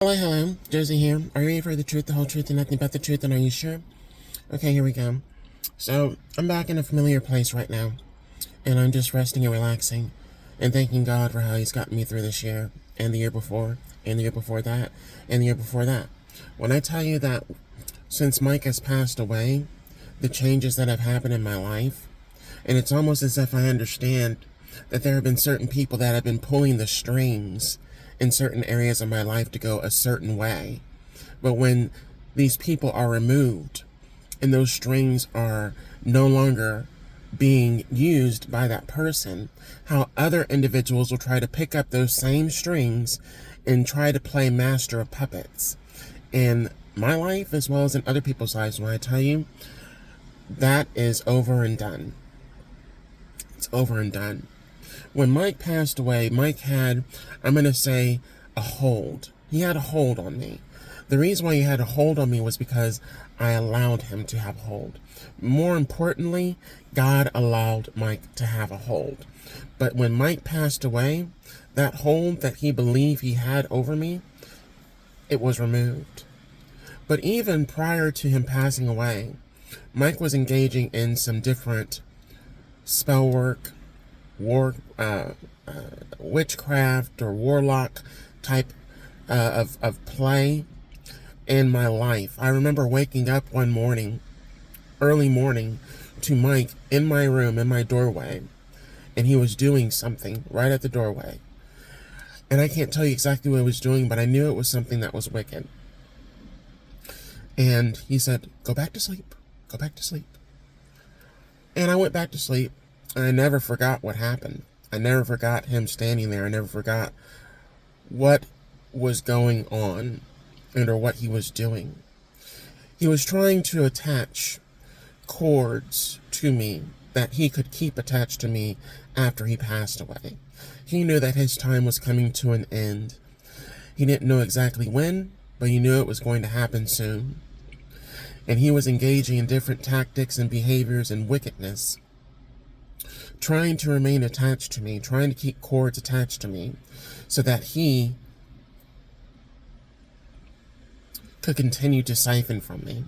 Hello, Josie here. Are you ready for the truth, the whole truth, and nothing but the truth, and are you sure? Okay, here we go. So, I'm back in a familiar place right now, and I'm just resting and relaxing, and thanking God for how He's gotten me through this year, and the year before, and the year before that, and the year before that. When I tell you that since Mike has passed away, the changes that have happened in my life, and it's almost as if I understand that there have been certain people that have been pulling the strings in certain areas of my life to go a certain way. But when these people are removed and those strings are no longer being used by that person, how other individuals will try to pick up those same strings and try to play master of puppets. In my life, as well as in other people's lives, when I tell you, that is over and done. It's over and done. When Mike passed away, Mike had, I'm going to say, a hold. He had a hold on me. The reason why he had a hold on me was because I allowed him to have a hold. More importantly, God allowed Mike to have a hold. But when Mike passed away, that hold that he believed he had over me, it was removed. But even prior to him passing away, Mike was engaging in some different spell work, witchcraft or warlock type of play in my life. I remember waking up one morning, early morning, to Mike in my room, in my doorway, and he was doing something right at the doorway. And I can't tell you exactly what he was doing, but I knew it was something that was wicked. And he said, "Go back to sleep. Go back to sleep." And I went back to sleep. And I never forgot what happened. I never forgot him standing there. I never forgot what was going on or what he was doing. He was trying to attach cords to me that he could keep attached to me after he passed away. He knew that his time was coming to an end. He didn't know exactly when, but he knew it was going to happen soon. And he was engaging in different tactics and behaviors and wickedness, trying to remain attached to me, trying to keep cords attached to me so that he could continue to siphon from me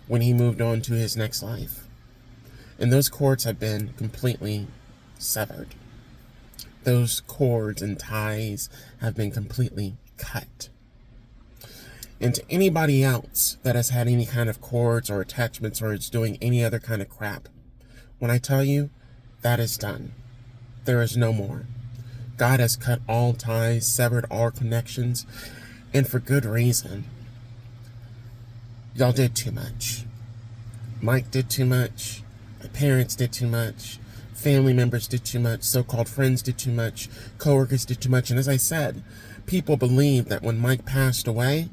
when he moved on to his next life. And those cords have been completely severed. Those cords and ties have been completely cut. And to anybody else that has had any kind of cords or attachments or is doing any other kind of crap, when I tell you, that is done. There is no more. God has cut all ties, severed all connections, and for good reason. Y'all did too much. Mike did too much. My parents did too much. Family members did too much. So-called friends did too much. Coworkers did too much. And as I said, people believed that when Mike passed away,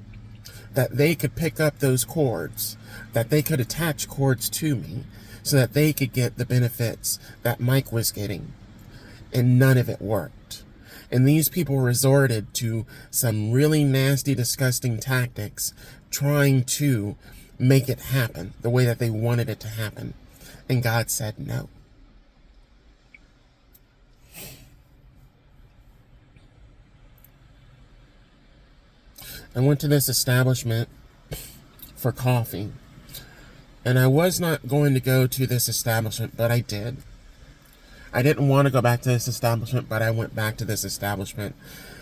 that they could pick up those cords, that they could attach cords to me, so that they could get the benefits that Mike was getting. And none of it worked. And these people resorted to some really nasty, disgusting tactics, trying to make it happen the way that they wanted it to happen. And God said no. I went to this establishment for coffee. And I was not going to go to this establishment, but I did. I didn't want to go back to this establishment, but I went back to this establishment.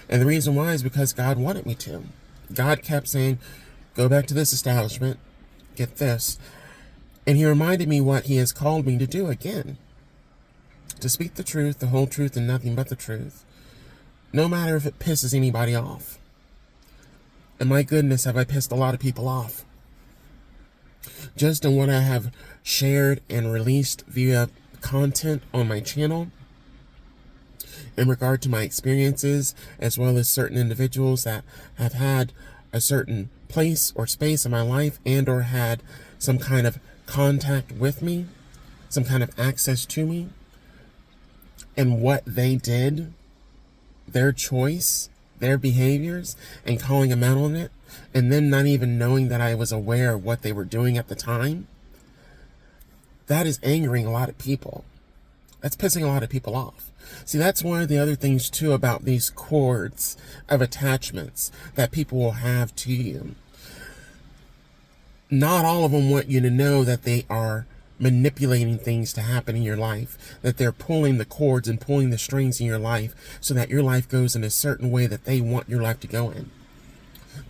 And the reason why is because God wanted me to. God kept saying, go back to this establishment, get this. And He reminded me what He has called me to do again. To speak the truth, the whole truth, and nothing but the truth. No matter if it pisses anybody off. And my goodness, have I pissed a lot of people off. Just in what I have shared and released via content on my channel in regard to my experiences, as well as certain individuals that have had a certain place or space in my life and or had some kind of contact with me, some kind of access to me, and what they did, their choice, their behaviors, and calling them out on it, and then not even knowing that I was aware of what they were doing at the time. That is angering a lot of people. That's pissing a lot of people off. See, that's one of the other things too about these cords of attachments that people will have to you. Not all of them want you to know that they are manipulating things to happen in your life, that they're pulling the cords and pulling the strings in your life so that your life goes in a certain way that they want your life to go in.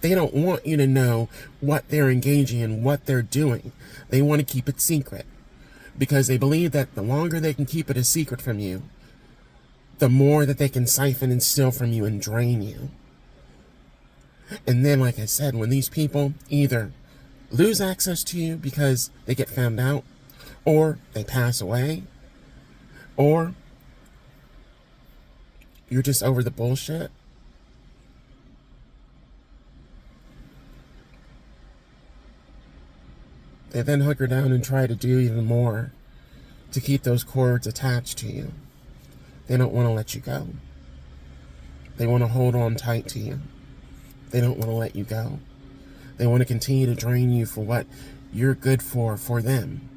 They don't want you to know what they're engaging in, what they're doing. They want to keep it secret because they believe that the longer they can keep it a secret from you, the more that they can siphon and steal from you and drain you. And then, like I said, when these people either lose access to you because they get found out, or they pass away, or you're just over the bullshit, they then hunker down and try to do even more to keep those cords attached to you. They don't want to let you go. They want to hold on tight to you. They don't want to let you go. They want to continue to drain you for what you're good for them.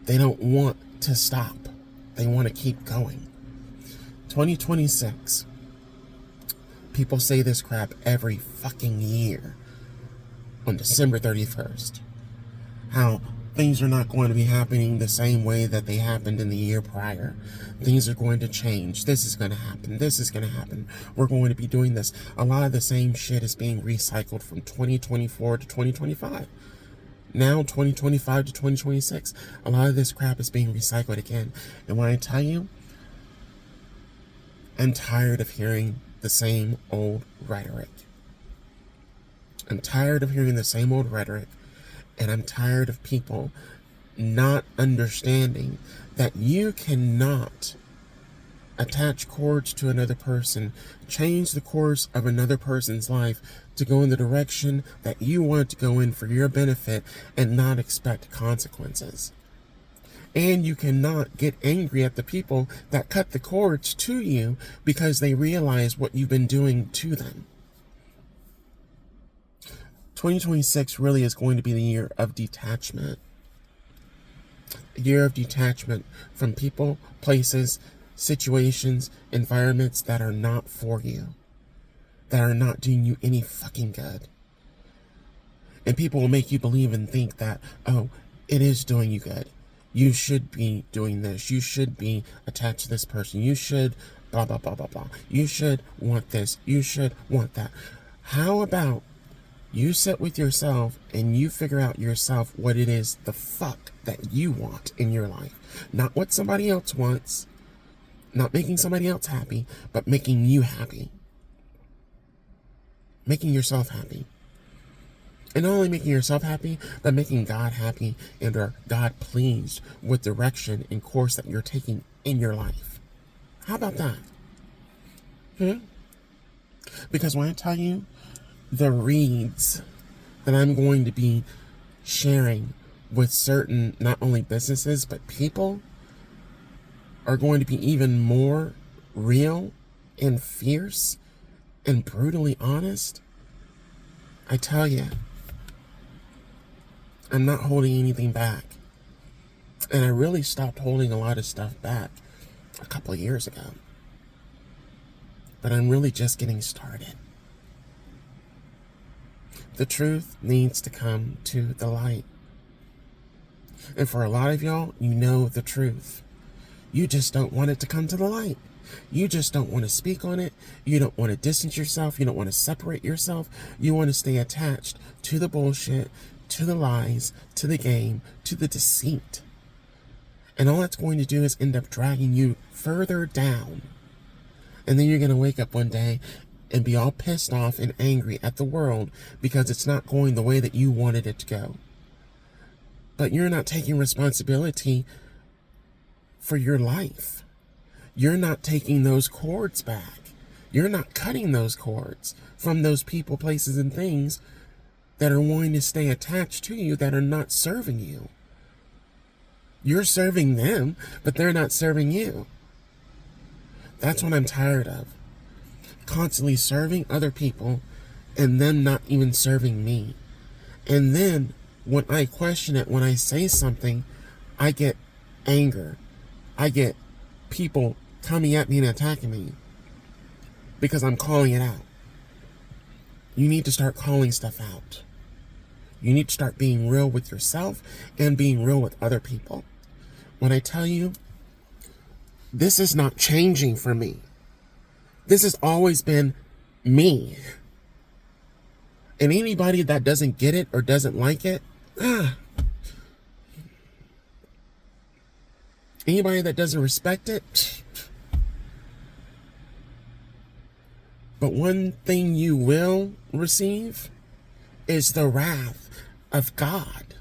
They don't want to stop. They want to keep going. 2026. People say this crap every fucking year on December 31st. How things are not going to be happening the same way that they happened in the year prior. Things are going to change. This is going to happen. This is going to happen. We're going to be doing this. A lot of the same shit is being recycled from 2024 to 2025. Now, 2025 to 2026, a lot of this crap is being recycled again. And when I tell you, I'm tired of hearing the same old rhetoric. I'm tired of hearing the same old rhetoric. And I'm tired of people not understanding that you cannot attach cords to another person, change the course of another person's life to go in the direction that you want to go in for your benefit and not expect consequences. And you cannot get angry at the people that cut the cords to you because they realize what you've been doing to them. 2026 really is going to be the year of detachment. A year of detachment from people, places, situations, environments that are not for you, that are not doing you any fucking good. And people will make you believe and think that, oh, it is doing you good. You should be doing this. You should be attached to this person. You should blah, blah, blah, blah, blah. You should want this. You should want that. How about you sit with yourself and you figure out yourself what it is the fuck that you want in your life. Not what somebody else wants. Not making somebody else happy, but making you happy. Making yourself happy. And not only making yourself happy, but making God happy and or God pleased with direction and course that you're taking in your life. How about that? Because when I tell you the reads that I'm going to be sharing with certain not only businesses but people are going to be even more real and fierce and brutally honest, I tell you, I'm not holding anything back. And I really stopped holding a lot of stuff back a couple of years ago. But I'm really just getting started. The truth needs to come to the light. And for a lot of y'all, you know the truth. You just don't want it to come to the light. You just don't want to speak on it. You don't want to distance yourself. You don't want to separate yourself. You want to stay attached to the bullshit, to the lies, to the game, to the deceit. And all that's going to do is end up dragging you further down. And then you're going to wake up one day and be all pissed off and angry at the world because it's not going the way that you wanted it to go. But you're not taking responsibility for your life. You're not taking those cords back. You're not cutting those cords from those people, places, and things that are wanting to stay attached to you that are not serving you. You're serving them, but they're not serving you. That's what I'm tired of. Constantly serving other people and them not even serving me. And then when I question it, when I say something, I get anger. I get people coming at me and attacking me because I'm calling it out. You need to start calling stuff out. You need to start being real with yourself and being real with other people. When I tell you, this is not changing for me. This has always been me. And anybody that doesn't get it or doesn't like it, anybody that doesn't respect it. But one thing you will receive is the wrath of God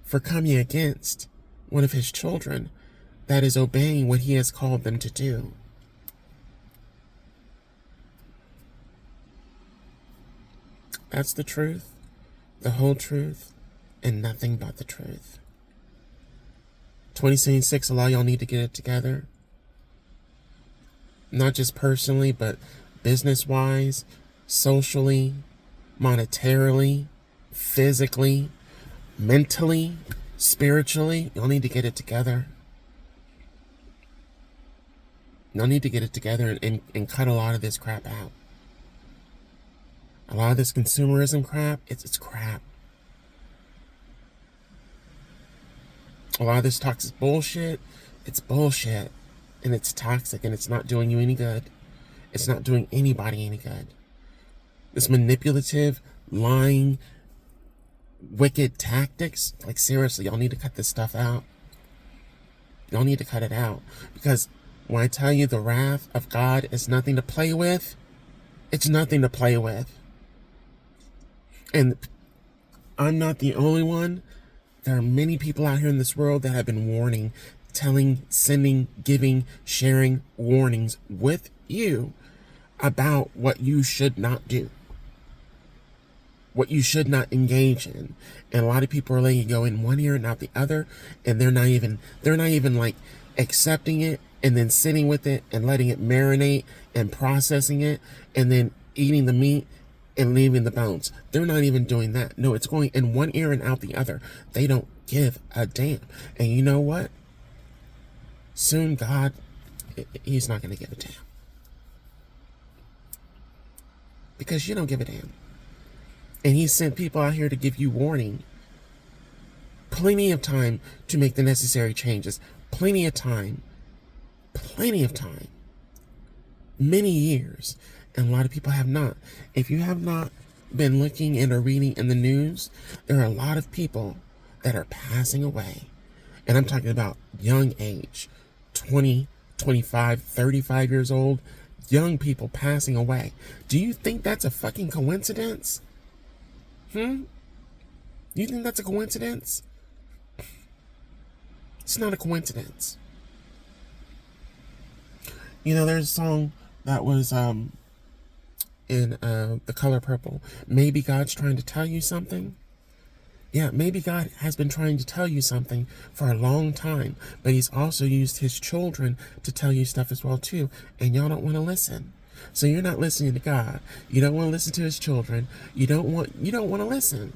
for coming against one of his children that is obeying what he has called them to do. That's the truth, the whole truth, and nothing but the truth. 2026, a lot of y'all need to get it together. Not just personally, but business-wise, socially, monetarily, physically, mentally, spiritually. Y'all need to get it together. Y'all need to get it together and cut a lot of this crap out. A lot of this consumerism crap, it's crap. A lot of this toxic bullshit, it's bullshit. And it's toxic and it's not doing you any good. It's not doing anybody any good. This manipulative, lying, wicked tactics, like seriously, y'all need to cut this stuff out. Y'all need to cut it out. Because when I tell you the wrath of God is nothing to play with, it's nothing to play with. And I'm not the only one. There are many people out here in this world that have been warning, telling, sending, giving, sharing warnings with you about what you should not do, what you should not engage in. And a lot of people are letting you go in one ear and out the other, and they're not even like accepting it and then sitting with it and letting it marinate and processing it and then eating the meat and leaving the bones. They're not even doing that. No, it's going in one ear and out the other. They don't give a damn. And you know what? Soon God, he's not going to give a damn. Because you don't give a damn. And he sent people out here to give you warning. Plenty of time to make the necessary changes. Plenty of time. Plenty of time. Many years. And a lot of people have not. If you have not been looking and or reading in the news, there are a lot of people that are passing away. And I'm talking about young age. 20, 25, 35 years old. Young people passing away. Do you think that's a fucking coincidence? Do you think that's a coincidence? It's not a coincidence. You know, there's a song that was in The Color Purple. Maybe God's trying to tell you something. Yeah, maybe God has been trying to tell you something for a long time, but he's also used his children to tell you stuff as well too, and y'all don't want to listen. So you're not listening to God. You don't want to listen to his children. You don't want to listen.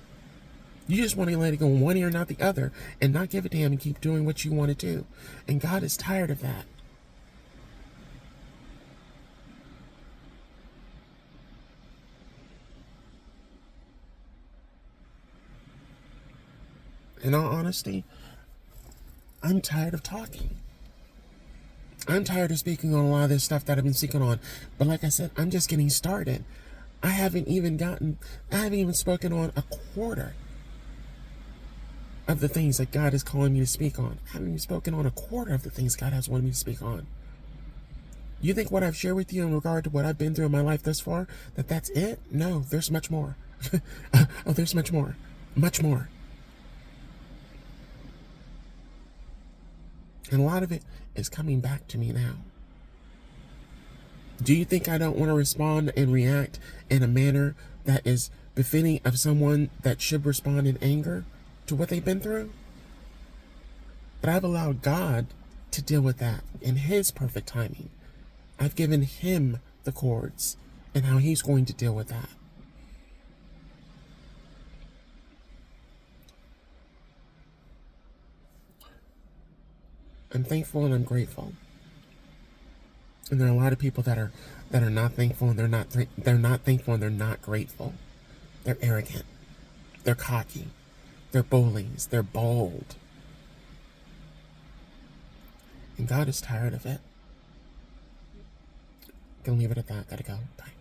You just want to let it go in one ear and not the other and not give a damn and keep doing what you want to do. And God is tired of that. In all honesty, I'm tired of talking. I'm tired of speaking on a lot of this stuff that I've been speaking on. But like I said, I'm just getting started. I haven't even spoken on a quarter of the things that God is calling me to speak on. I haven't even spoken on a quarter of the things God has wanted me to speak on. You think what I've shared with you in regard to what I've been through in my life thus far, that's it? No, there's much more. Oh, there's much more. Much more. And a lot of it is coming back to me now. Do you think I don't want to respond and react in a manner that is befitting of someone that should respond in anger to what they've been through? But I've allowed God to deal with that in his perfect timing. I've given him the chords and how he's going to deal with that. I'm thankful and I'm grateful And there are a lot of people that are not thankful, and they're not thankful, and they're not grateful. They're arrogant. They're cocky. They're bullies. They're bold. And God is tired of it. Gonna leave it at that. Gotta go. Bye.